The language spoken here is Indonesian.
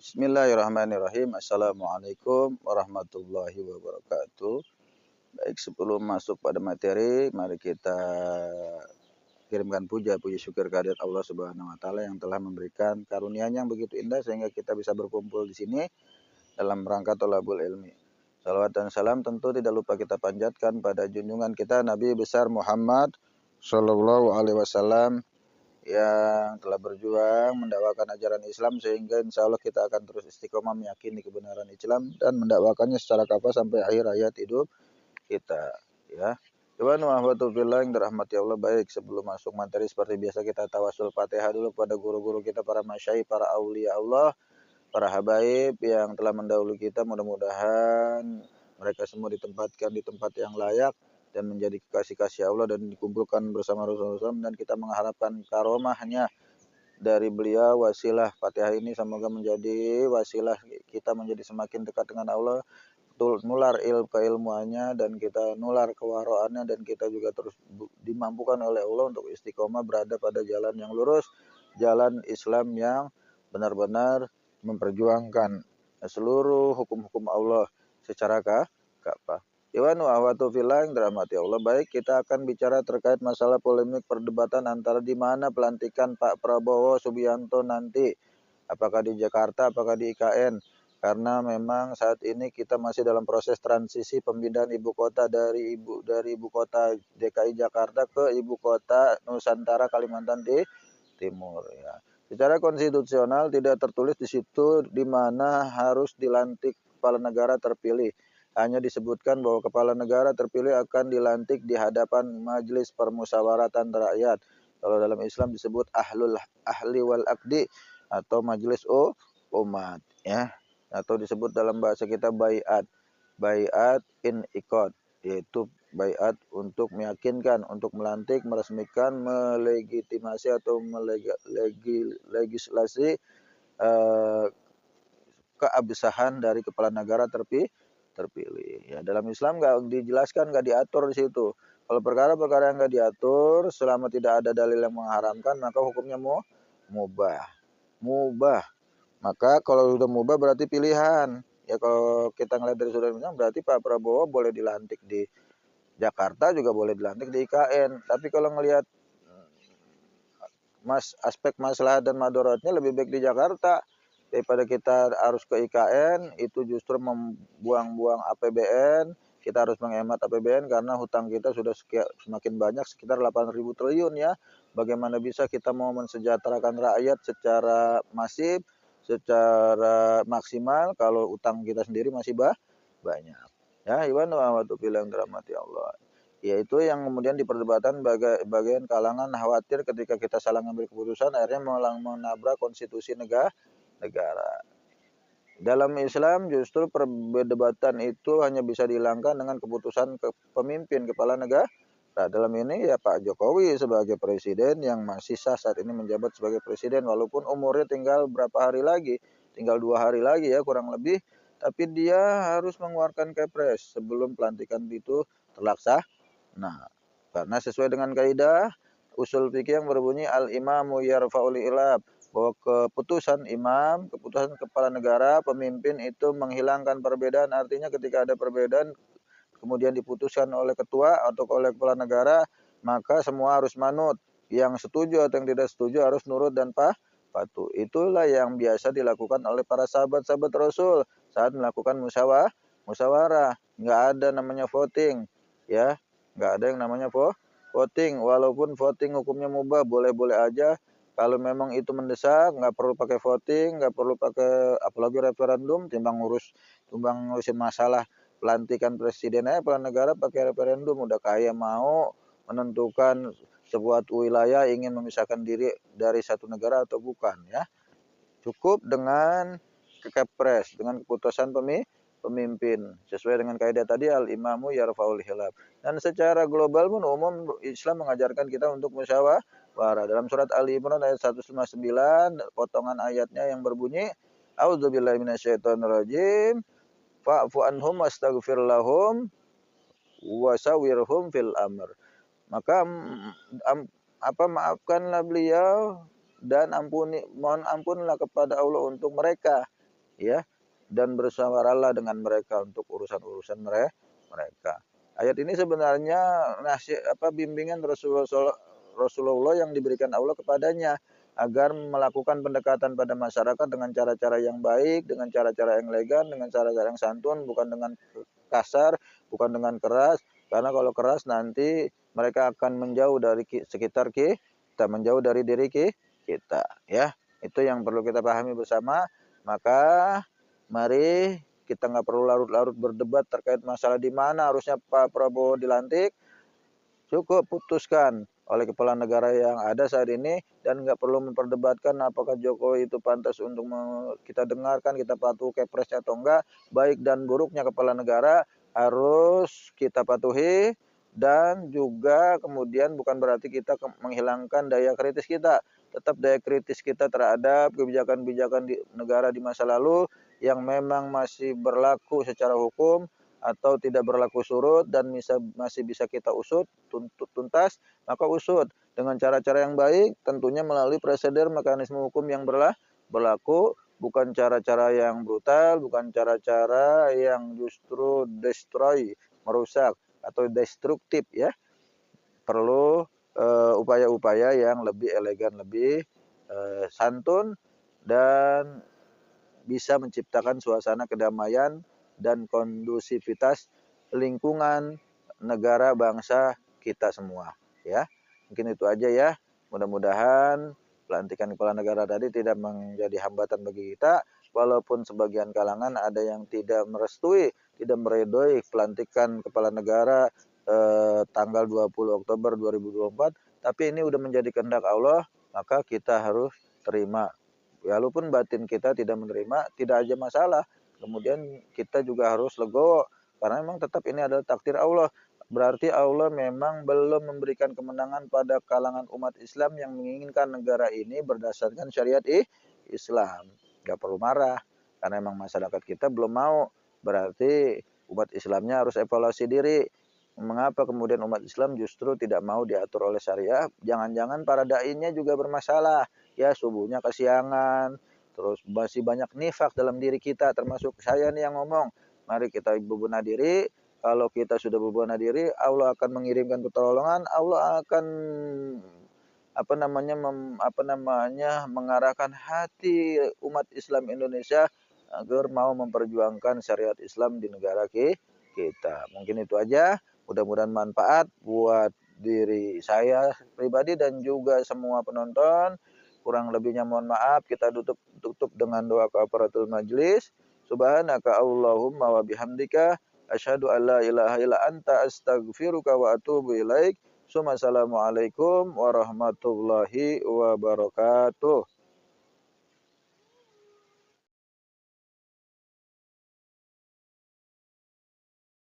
Bismillahirrahmanirrahim. Assalamualaikum warahmatullahi wabarakatuh. Baik, sebelum masuk pada materi, mari kita kirimkan puji syukur kehadirat Allah Subhanahu wa taala yang telah memberikan karunia-Nya yang begitu indah sehingga kita bisa berkumpul di sini dalam rangka thalabul ilmi. Salawat dan salam tentu tidak lupa kita panjatkan pada junjungan kita Nabi besar Muhammad sallallahu alaihi wasallam yang telah berjuang mendakwakan ajaran Islam sehingga insya Allah kita akan terus istiqomah meyakini kebenaran Islam dan mendakwakannya secara kafah sampai akhir hayat hidup kita, ya. Tuhan yang dirahmati Allah, baik sebelum masuk materi seperti biasa kita tawasul Fatihah dulu kepada guru-guru kita, para masyayikh, para aulia Allah, para habaib yang telah mendahului kita. Mudah-mudahan mereka semua ditempatkan di tempat yang layak dan menjadi kekasih-kasih Allah dan dikumpulkan bersama Rasulullah SAW, dan kita mengharapkan karomahnya dari beliau. Wasilah Fatihah ini semoga menjadi wasilah kita menjadi semakin dekat dengan Allah, nular keilmuannya dan kita nular kewaraannya, dan kita juga terus dimampukan oleh Allah untuk istiqomah berada pada jalan yang lurus, jalan Islam yang benar-benar memperjuangkan seluruh hukum-hukum Allah secara kafah. Iwan wa ahwatu fillah yang dirahmati Allah, baik kita akan bicara terkait masalah polemik perdebatan antara di mana pelantikan Pak Prabowo Subianto nanti, apakah di Jakarta, apakah di IKN, karena memang saat ini kita masih dalam proses transisi pemindahan ibu kota dari ibu kota DKI Jakarta ke ibu kota Nusantara Kalimantan Timur, ya. Secara konstitusional tidak tertulis di situ di mana harus dilantik kepala negara terpilih. Hanya disebutkan bahwa kepala negara terpilih akan dilantik di hadapan Majelis Permusyawaratan Rakyat. Kalau dalam Islam disebut ahli wal akdi atau Majelis umat, ya. Atau disebut dalam bahasa kita baiat in ikot, yaitu baiat untuk meyakinkan, untuk melantik, meresmikan, melegitimasi atau legislasi keabsahan dari kepala negara terpilih. Ya, dalam Islam nggak dijelaskan, nggak diatur di situ. Kalau perkara-perkara yang nggak diatur, selama tidak ada dalil yang mengharamkan, maka hukumnya mubah. Maka kalau sudah mubah berarti pilihan. Ya, kalau kita ngelihat dari sudut pandang berarti Pak Prabowo boleh dilantik di Jakarta, juga boleh dilantik di IKN. Tapi kalau ngelihat aspek masalah dan madorotnya, lebih baik di Jakarta daripada kita harus ke IKN. Itu justru membuang-buang APBN. Kita harus menghemat APBN karena hutang kita sudah semakin banyak, sekitar 8.000 triliun, ya. Bagaimana bisa kita mau mensejahterakan rakyat secara masif, secara maksimal kalau utang kita sendiri masih banyak, ya. Iwan wa bilang dirahmati Allah. Yaitu yang kemudian diperdebatkan bagian kalangan khawatir ketika kita salah ngambil keputusan akhirnya menabrak konstitusi negara. Dalam Islam justru perdebatan itu hanya bisa dihilangkan dengan keputusan pemimpin kepala negara. Nah, dalam ini ya Pak Jokowi sebagai presiden yang masih sah saat ini menjabat sebagai presiden, walaupun umurnya tinggal berapa hari lagi, tinggal 2 hari lagi, ya, kurang lebih, tapi dia harus mengeluarkan kepres sebelum pelantikan itu terlaksana. Nah, karena sesuai dengan kaidah usul fikih yang berbunyi al-imamu yarfa'ul ilab, bahwa keputusan imam, keputusan kepala negara, pemimpin itu menghilangkan perbedaan. Artinya ketika ada perbedaan kemudian diputuskan oleh ketua atau oleh kepala negara, maka semua harus manut. Yang setuju atau yang tidak setuju harus nurut dan patuh. Itulah yang biasa dilakukan oleh para sahabat-sahabat Rasul saat melakukan musyawarah. Nggak ada namanya voting, ya. Nggak ada yang namanya voting. Walaupun voting hukumnya mubah, boleh-boleh aja. Kalau memang itu mendesak, nggak perlu pakai voting, nggak perlu pakai apalagi referendum, timbang ngurusin masalah pelantikan presiden aja, kepala negara pakai referendum. Udah kayak mau menentukan sebuah wilayah ingin memisahkan diri dari satu negara atau bukan, ya. Cukup dengan kepres, dengan keputusan pemimpin sesuai dengan kaidah tadi al-imamu yarfaul hilaf. Dan secara global pun umum Islam mengajarkan kita untuk musyawarah. Dalam surat Ali Imran ayat 159, potongan ayatnya yang berbunyi a'udzubillahi minasyaitonirrajim fa'fu anhum wastaghfir lahum wasawirhum fil amr. Maka maafkanlah beliau dan mohon ampunlah kepada Allah untuk mereka, ya, dan bermusyawarahlah dengan mereka untuk urusan-urusan mereka. Ayat ini sebenarnya bimbingan Rasulullah yang diberikan Allah kepadanya agar melakukan pendekatan pada masyarakat dengan cara-cara yang baik, dengan cara-cara yang elegan, dengan cara-cara yang santun, bukan dengan kasar, bukan dengan keras. Karena kalau keras nanti mereka akan menjauh dari sekitar kita, menjauh dari diri kita, ya. Itu yang perlu kita pahami bersama. Maka mari kita nggak perlu larut-larut berdebat terkait masalah di mana harusnya Pak Prabowo dilantik. Cukup putuskan oleh kepala negara yang ada saat ini dan nggak perlu memperdebatkan apakah Jokowi itu pantas untuk kita dengarkan, kita patuhi kepresnya atau enggak. Baik dan buruknya kepala negara harus kita patuhi, dan juga kemudian bukan berarti kita menghilangkan daya kritis kita. Tetap daya kritis kita terhadap kebijakan-kebijakan di negara di masa lalu yang memang masih berlaku secara hukum atau tidak berlaku surut dan masih bisa kita usut tuntas, maka usut dengan cara-cara yang baik, tentunya melalui prosedur mekanisme hukum yang berlaku, bukan cara-cara yang brutal, bukan cara-cara yang justru destroy, merusak atau destruktif, ya. Perlu upaya-upaya yang lebih elegan, lebih santun, dan bisa menciptakan suasana kedamaian dan kondusivitas lingkungan negara bangsa kita semua, ya. Mungkin itu aja, ya. Mudah-mudahan pelantikan kepala negara tadi tidak menjadi hambatan bagi kita, walaupun sebagian kalangan ada yang tidak merestui, tidak meridhoi pelantikan kepala negara tanggal 20 Oktober 2024, tapi ini udah menjadi kehendak Allah, maka kita harus terima. Walaupun batin kita tidak menerima, tidak aja masalah. Kemudian kita juga harus legowo, karena memang tetap ini adalah takdir Allah. Berarti Allah memang belum memberikan kemenangan pada kalangan umat Islam yang menginginkan negara ini berdasarkan syariat Islam. Gak perlu marah, karena memang masyarakat kita belum mau. Berarti umat Islamnya harus evaluasi diri. Mengapa kemudian umat Islam justru tidak mau diatur oleh syariah? Jangan-jangan para da'inya juga bermasalah. Ya, subuhnya kesiangan, terus masih banyak nifak dalam diri kita, termasuk saya nih yang ngomong. Mari kita berbenah diri. Kalau kita sudah berbenah diri, Allah akan mengirimkan pertolongan, Allah akan mengarahkan hati umat Islam Indonesia agar mau memperjuangkan syariat Islam di negara kita. Mungkin itu aja. Mudah-mudahan manfaat buat diri saya pribadi dan juga semua penonton. Kurang lebihnya mohon maaf. Kita tutup dengan doa kafaratul majlis. Subhanaka Allahumma wa bihamdika asyhadu an la ilaha illa anta astaghfiruka wa atubu ilaik. Assalamualaikum warahmatullahi wabarakatuh.